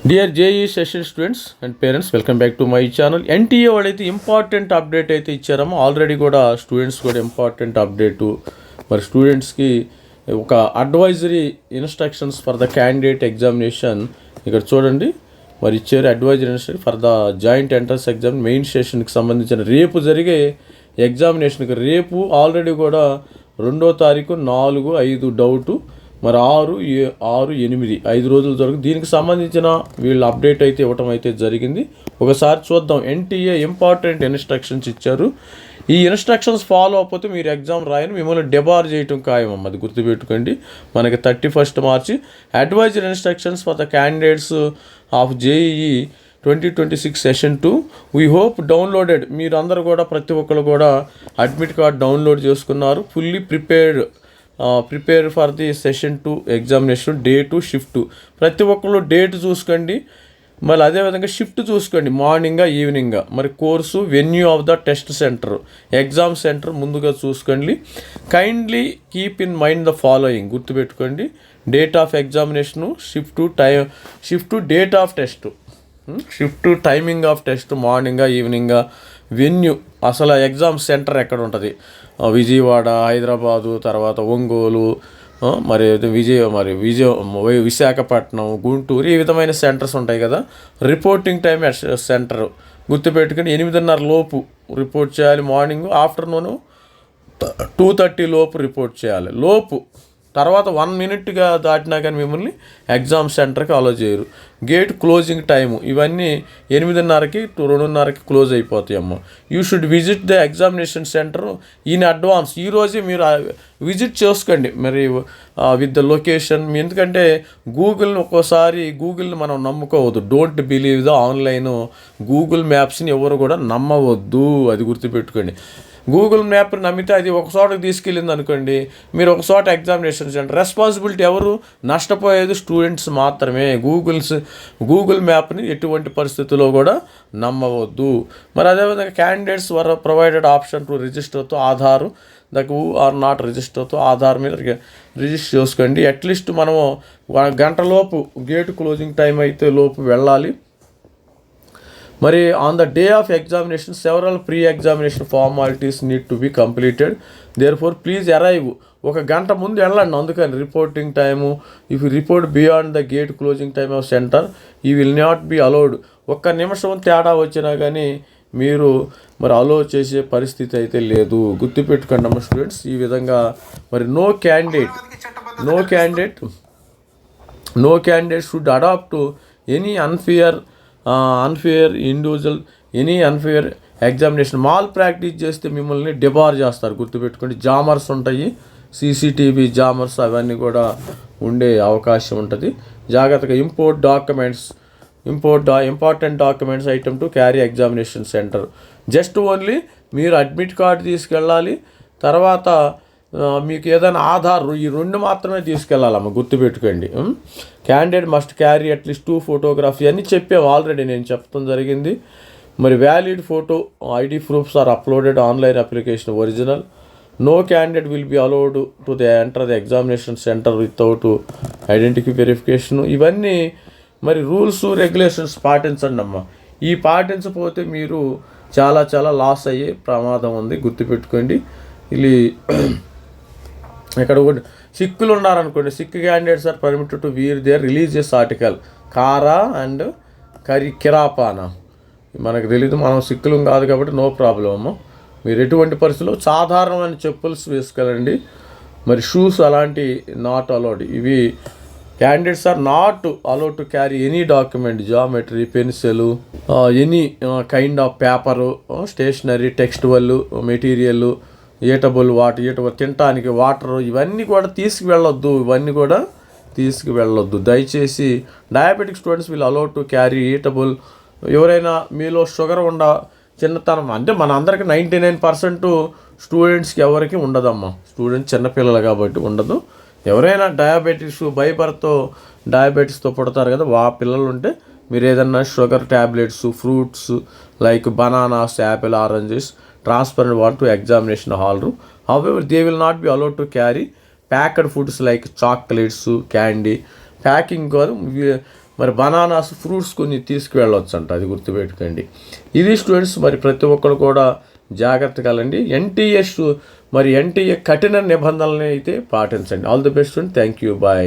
Dear JEE session students and parents, welcome back to my channel. NTA వాళ్ళైతే important update అయితే ఇచ్చారమ్మా. Already కూడా students కూడా important update. మరి స్టూడెంట్స్కి ఒక advisory instructions for the candidate examination ఇక్కడ చూడండి. మరి ఇచ్చారు advisory instruction for the joint entrance exam main సెషన్కి సంబంధించిన రేపు జరిగే ఎగ్జామినేషన్కి. రేపు ఆల్రెడీ కూడా 2వ తారీఖు 4-5 డౌటు, మరి 6-8 5 రోజులు జరుగుతుంది. దీనికి సంబంధించిన వీళ్ళు అప్డేట్ అయితే ఇవ్వటం అయితే జరిగింది. ఒకసారి చూద్దాం. ఎన్టీఏ ఇంపార్టెంట్ ఇన్స్ట్రక్షన్స్ ఇచ్చారు. ఈ ఇన్స్ట్రక్షన్స్ ఫాలో అవ్వకపోతే మీరు ఎగ్జామ్ రాయని మిమ్మల్ని డిబార్ చేయటం ఖాయం అమ్మ. అది గుర్తుపెట్టుకోండి. మనకి 31 March advisory instructions for the candidates of JEE 2026 session 2 we hope downloaded. మీరు అందరూ కూడా ప్రతి ఒక్కరు కూడా అడ్మిట్ కార్డ్ డౌన్లోడ్ చేసుకున్నారు. Fully prepare for the session 2 examination. Date shift ప్రతి ఒక్కరు డేట్ చూసుకోండి. మళ్ళీ అదేవిధంగా షిఫ్ట్ చూసుకోండి, మార్నింగా ఈవినింగా. మరి course, venue of the test centre, exam centre ముందుగా చూసుకోండి. Kindly keep in mind the following. గుర్తుపెట్టుకోండి. Date of examination, shift date of test, shift timing of test, మార్నింగా ఈవినింగా. వెన్యూ, అసలు ఎగ్జామ్ సెంటర్ ఎక్కడ ఉంటుంది? విజయవాడ, హైదరాబాదు, తర్వాత ఒంగోలు, విశాఖపట్నం, గుంటూరు, ఈ విధమైన సెంటర్స్ ఉంటాయి కదా. రిపోర్టింగ్ టైం సెంటర్ గుర్తుపెట్టుకుని 8:30 లోపు రిపోర్ట్ చేయాలి. మార్నింగ్, ఆఫ్టర్నూను 2:30 లోపు రిపోర్ట్ చేయాలి. తర్వాత 1 మినిట్గా దాటినా కానీ మిమ్మల్ని ఎగ్జామ్ సెంటర్కి అలో చేయరు. గేట్ క్లోజింగ్ టైము ఇవన్నీ 8:30కి 2:30కి క్లోజ్ అయిపోతాయి అమ్మ. You should visit the examination centre in advance. ఈరోజే మీరు విజిట్ చేసుకోండి మరి విత్ ద లొకేషన్. ఎందుకంటే గూగుల్ని మనం నమ్ముకోవద్దు. Don't believe the online Google మ్యాప్స్ని ఎవరు కూడా నమ్మవద్దు. అది గుర్తుపెట్టుకోండి. గూగుల్ మ్యాప్ నమ్మితే అది ఒక చోటకి తీసుకెళ్ళింది అనుకోండి, మీరు ఒక చోట ఎగ్జామినేషన్ సెంటర్. రెస్పాన్సిబిలిటీ ఎవరు? నష్టపోయేది స్టూడెంట్స్ మాత్రమే. గూగుల్ మ్యాప్ని ఎటువంటి పరిస్థితుల్లో కూడా నమ్మవద్దు. మరి అదేవిధంగా candidates were provided option to రిజిస్టర్తో ఆధార్. హూ ఆర్ నాట్ రిజిస్టర్తో ఆధార్ మీద రిజిస్టర్ చేసుకోండి. అట్లీస్ట్ మనము 1 గంట లోపు గేట్ క్లోజింగ్ టైం అయితే లోపు వెళ్ళాలి. మరి on the day of examination several pre examination formalities need to be completed. Therefore please arrive. 1 గంట ముందు వెళ్ళండి. అందుకని reporting time, if you report beyond the gate closing time of centre you will not be allowed. 1 నిమిషం తేడా వచ్చినా కానీ మీరు మరి అలో చేసే పరిస్థితి అయితే లేదు. గుర్తుపెట్టుకోండి అమ్మ స్టూడెంట్స్. ఈ విధంగా మరి no candidate should adopt any unfair individual unfair examination. Malpractice చేస్తే మిమ్మల్ని డిబార్ చేస్తారు. గుర్తుపెట్టుకోండి. జామర్స్ ఉంటాయి, సీసీటీవీ జామర్స్, అవన్నీ కూడా ఉండే అవకాశం ఉంటుంది. జాగ్రత్తగా important documents item to carry examination centre. Just only మీరు అడ్మిట్ కార్డు తీసుకెళ్ళాలి. తర్వాత మీకు ఏదైనా ఆధార్, ఈ 2 మాత్రమే తీసుకెళ్ళాలమ్మ. గుర్తుపెట్టుకోండి. Candidate must carry at least 2 photography అని చెప్పాము. ఆల్రెడీ నేను చెప్పడం జరిగింది. మరి valid photo ID proofs are uploaded online application original. No candidate will be allowed to enter the examination centre without identity verification. ఇవన్నీ మరి రూల్స్ రెగ్యులేషన్స్ పాటించండి అమ్మ. ఈ పాటించకపోతే మీరు చాలా లాస్ అయ్యే ప్రమాదం ఉంది. గుర్తుపెట్టుకోండి. ఇది ఇక్కడ కూడా సిక్కులు ఉన్నారనుకోండి. Sikh candidates are permitted to wear their religious article kara and kirpan. మనకు తెలీదు, మనం సిక్కులు కాదు కాబట్టి నో ప్రాబ్లం అమ్మ. మీరు ఎటువంటి పరిస్థితుల్లో సాధారణమైన చెప్పుల్స్ వేసుకెళ్ళండి. మరి షూస్ అలాంటి నాట్ అలౌడ్. ఇవి candidates are not allowed to carry any document, geometry, pencil, any kind of paper, stationery, textual material, eatable తినటానికి వాటర్, ఇవన్నీ కూడా తీసుకువెళ్ళొద్దు. దయచేసి డయాబెటిక్ స్టూడెంట్స్ వీళ్ళు అలౌడ్ టు క్యారీ ఈటబుల్. ఎవరైనా మీలో షుగర్ చిన్నతనం అంటే మన అందరికి 99% స్టూడెంట్స్కి ఎవరికి ఉండదమ్మా. స్టూడెంట్స్ చిన్నపిల్లలు కాబట్టి ఉండదు. ఎవరైనా బై బర్త్తో డయాబెటీస్తో పుడతారు కదా, పిల్లలు ఉంటే మీరు ఏదన్నా sugar tablets, fruits like bananas, Apple, oranges transferred one to examination hall room. However, they will not be allowed to carry packed foods like chocolates, candy. Packing మరి బనానాస్ ఫ్రూట్స్ కొన్ని తీసుకువెళ్ళవచ్చు అంట, అది గుర్తుపెట్టుకోండి. ఇది స్టూడెంట్స్ మరి ప్రతి ఒక్కరు కూడా జాగ్రత్తగా వెళ్ళండి. ఎన్టీఏ కఠిన నిబంధనలని అయితే పాటించండి. All the best student. Thank you. Bye.